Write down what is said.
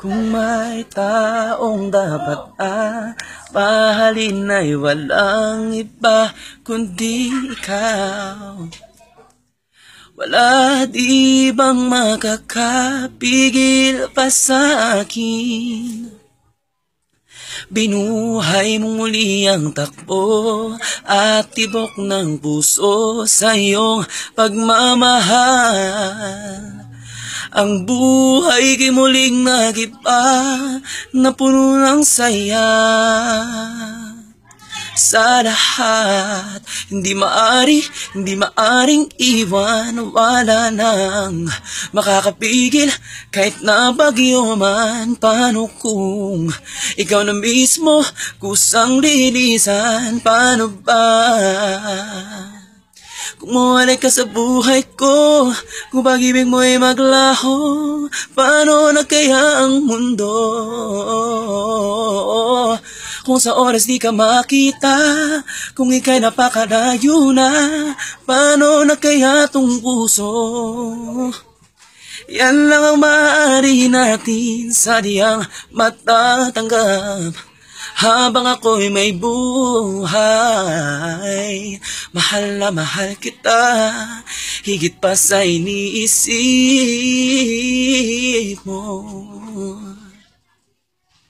Kung may taong dapat mahalin ay walang iba kundi ikaw. Wala di bang makakapigil pa sa akin? Binuhay mong muli ang takbo at tibok ng puso sa iyong pagmamahal. Ang buhay kay muling nag-iba na puno ng saya. Sa lahat, hindi maaring iwan. Wala nang makakapigil kahit na bagyo man. Paano kung ikaw na mismo kusang lilisan? Paano ba kung mawalay ka sa buhay ko? Kung pag-ibig mo'y maglaho, paano na kaya ang mundo? Kung sa oras di ka makita, kung ika'y napakalayo na, paano na kaya tong puso? Yan lang ang maaari natin sa diyang matatanggap. Habang ako'y may buhay, mahal na mahal kita, higit pa sa iniisip mo.